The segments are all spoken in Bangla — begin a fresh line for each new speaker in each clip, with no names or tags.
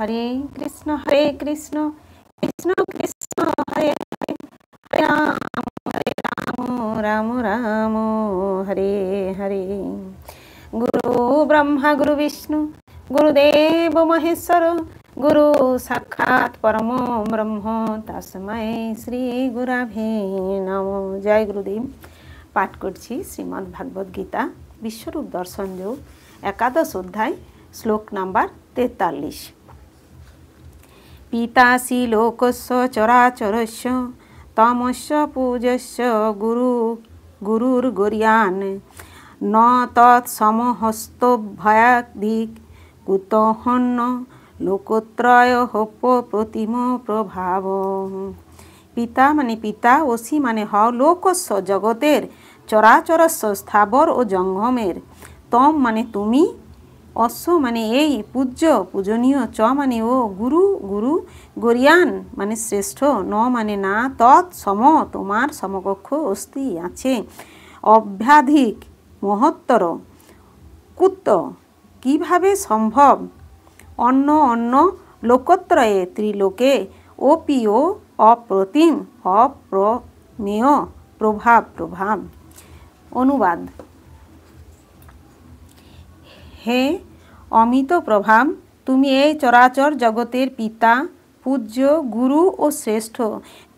हरे कृष्ण कृष्ण कृष्ण हरे हरे, हरे राम राम राम हरे हरे। गुरु ब्रह्मा गुरु विष्णु गुरुदेव महेश्वर, गुरु साक्षात् परम ब्रह्म तस्मै श्री गुराभे नमो। जय गुरुदेव। पाठ करछि श्रीमद् भागवत गीता विश्वरूप दर्शन योग एकादश अध्याय श्लोक नंबर 43। पितासि लोकस्य चराचरस्य तमस्य पूजस्य गुरुर्गुर्यान् न तत्समहस्तभयाधिक कुतोहन्न लोकोत्रय होप प्रतिम प्रभाव। पिता माने पिता, ओसी माने ह लोकस्य जगतेर चराचरस्य स्थावर ओ जंगमेर, तम माने तुमी, অশ্ব মানে এই, পূজ্য পূজনীয়, চ মানে ও, গুরু গুরু, গরিয়ান মানে শ্রেষ্ঠ, ন মানে না, তৎ সম তোমার সমকক্ষ, অস্তি আছে, অভ্যাধিক মহত্তর, কুত কিভাবে সম্ভব, অন্য অন্য, লোকত্রয়ে ত্রিলোকে, অপি ও অপ্রতিম অপ্রমেয়, প্রভাব প্রভাব। অনুবাদ। হে অমিত প্রভাব, তুমি এই চরাচর জগতের পিতা, পূজ্য, গুরু ও শ্রেষ্ঠ।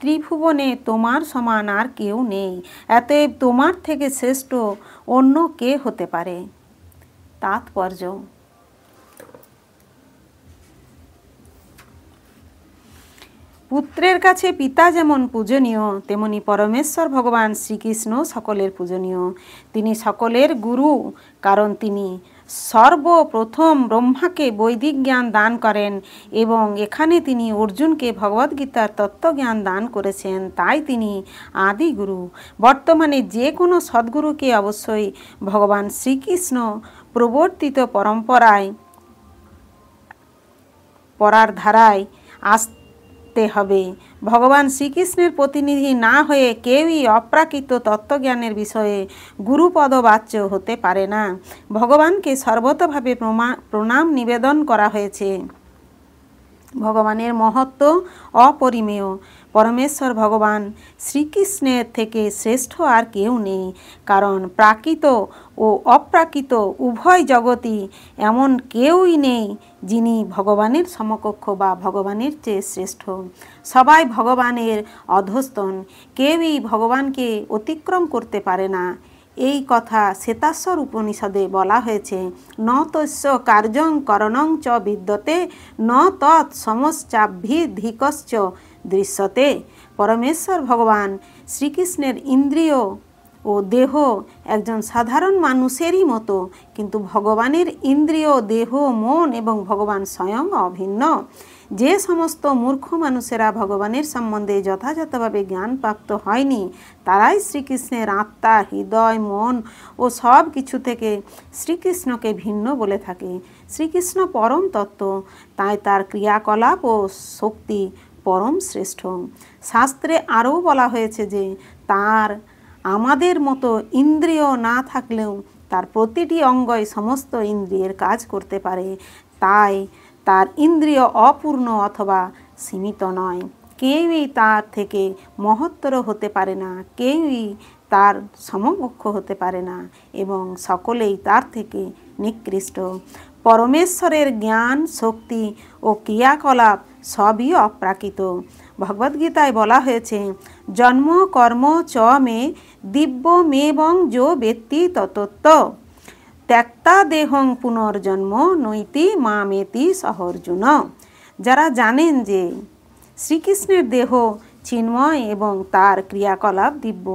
ত্রিভুবনে তোমার সমান আর কেউ নেই, অতএব তোমার থেকে শ্রেষ্ঠ অন্য কে হতে পারে। তাৎপর্য। পুত্রের কাছে পিতা যেমন পূজনীয়, তেমনি পরমেশ্বর ভগবান শ্রীকৃষ্ণ সকলের পূজনীয়। তিনি সকলের গুরু, কারণ তিনি সর্বপ্রথম ব্রহ্মাকে বৈদিক জ্ঞান দান করেন এবং এখানে তিনি অর্জুনকে ভগবদ্গীতার তত্ত্বজ্ঞান দান করেছেন, তাই তিনি আদি গুরু। বর্তমানে যে কোনো সদ্গুরুকে অবশ্যই ভগবান শ্রীকৃষ্ণ প্রবর্তিত পরার ধারায় আসতে হবে। ভগবান শ্রীকৃষ্ণের প্রতিনিধি না হয়ে কেউই অপ্রাকৃত তত্ত্বজ্ঞানের বিষয়ে গুরুপদবাচ্য হতে পারে না। ভগবানকে সর্বতভাবে প্রণাম নিবেদন করা হয়েছে। ভগবানের মহত্ব অপরিমেয়। পরমেশ্বর ভগবান শ্রীকৃষ্ণের থেকে শ্রেষ্ঠ আর কেউ নেই, কারণ প্রাকৃত ও অপ্রাকৃত উভয় জগতই এমন কেউই নেই যিনি ভগবানের সমকক্ষ বা ভগবানের চেয়ে শ্রেষ্ঠ। সবাই ভগবানের অধস্তন, কেউই ভগবানকে অতিক্রম করতে পারে না। এই কথা শ্বেতাশ্বর উপনিষদে বলা হয়েছে, ন তস্য কার্যং করণং চ বিদ্যতে ন তৎ সমশ্চাভিধিকশ্চ দৃশ্যতে। পরমেশ্বর ভগবান শ্রীকৃষ্ণের ইন্দ্রিয় ও দেহ একজন সাধারণ মানুষেরই মতো, কিন্তু ভগবানের ইন্দ্রিয়, দেহ, মন এবং ভগবান স্বয়ং অভিন্ন। যে সমস্ত মূর্খ মানুষেরা ভগবানের সম্বন্ধে যথাযথভাবে জ্ঞানপ্রাপ্ত হয়নি, তারাই শ্রীকৃষ্ণের আত্মা, হৃদয়, মন ও সব কিছু থেকে শ্রীকৃষ্ণকে ভিন্ন বলে থাকে। শ্রীকৃষ্ণ পরম তত্ত্ব, তাই তার ক্রিয়াকলাপ ও শক্তি পরম শ্রেষ্ঠ। শাস্ত্রে আরও বলা হয়েছে যে তার আমাদের মতো ইন্দ্রিয় না থাকলেও তার প্রতিটি অঙ্গই সমস্ত ইন্দ্রিয়ের কাজ করতে পারে, তাই তার ইন্দ্রিয় অপূর্ণ অথবা সীমিত নয়। কেউই তার থেকে মহত্তর হতে পারে না, কেউই তার সমকক্ষ হতে পারে না এবং সকলেই তার থেকে নিকৃষ্ট। পরমেশ্বরের জ্ঞান, শক্তি ও ক্রিয়াকলাপ সবই অপ্রাকৃত। ভগবদ্গীতায় বলা হয়েছে, জন্ম কর্ম চ মে দিব্যমেবং যো বেত্তি ততত্ত্ব ত্যক্তা দেহং পুনর্জন্ম নৈতি মামেতি সহ অর্জুন। যারা জানেন যে শ্রীকৃষ্ণের দেহ চিন্ময় এবং তার ক্রিয়াকলাপ দিব্য,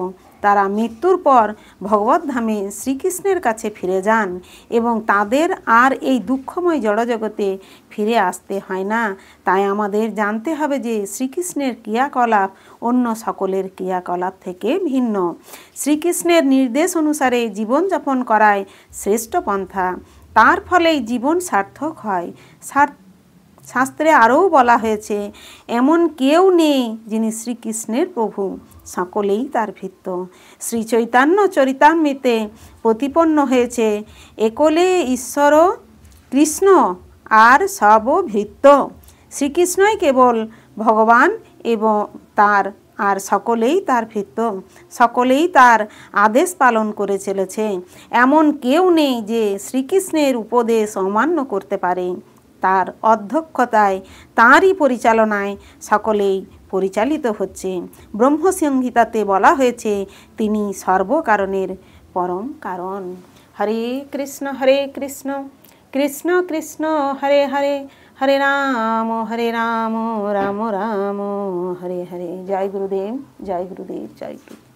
তারা মৃত্যুর পর ভগবদ্ধামে শ্রীকৃষ্ণের কাছে ফিরে যান এবং তাদের আর এই দুঃখময় জড়জগতে ফিরে আসতে হয় না। তাই আমাদের জানতে হবে যে শ্রীকৃষ্ণের ক্রিয়াকলাপ অন্য সকলের ক্রিয়াকলাপ থেকে ভিন্ন। শ্রীকৃষ্ণের নির্দেশ অনুসারে জীবনযাপন করাই শ্রেষ্ঠ পন্থা, তার ফলেই জীবন সার্থক হয়। শাস্ত্রে আরও বলা হয়েছে, এমন কেউ নেই যিনি শ্রীকৃষ্ণের প্রভু, সকলেই তার ভৃত্য। শ্রী চৈতন্য চরিতামৃতে প্রতিপন্ন হয়েছে, একলে ঈশ্বর কৃষ্ণ আর সব ভৃত্য। শ্রীকৃষ্ণই কেবল ভগবান এবং তার আর সকলেই তার ভৃত্য, সকলেই তার আদেশ পালন করে চলেছে। এমন কেউ নেই যে শ্রীকৃষ্ণের উপদেশ অমান্য করতে পারে। তার অধ্যক্ষতায়, তাঁরই পরিচালনায় সকলেই পরিচালিত হচ্ছে। ব্রহ্মসংহিতাতে বলা হয়েছে তিনি সর্বকারণের পরম কারণ। হরে কৃষ্ণ কৃষ্ণ কৃষ্ণ হরে হরে, হরে রাম রাম রাম হরে হরে। জয় গুরুদেব, জয় গুরুদেব, জয় গুরুদেব।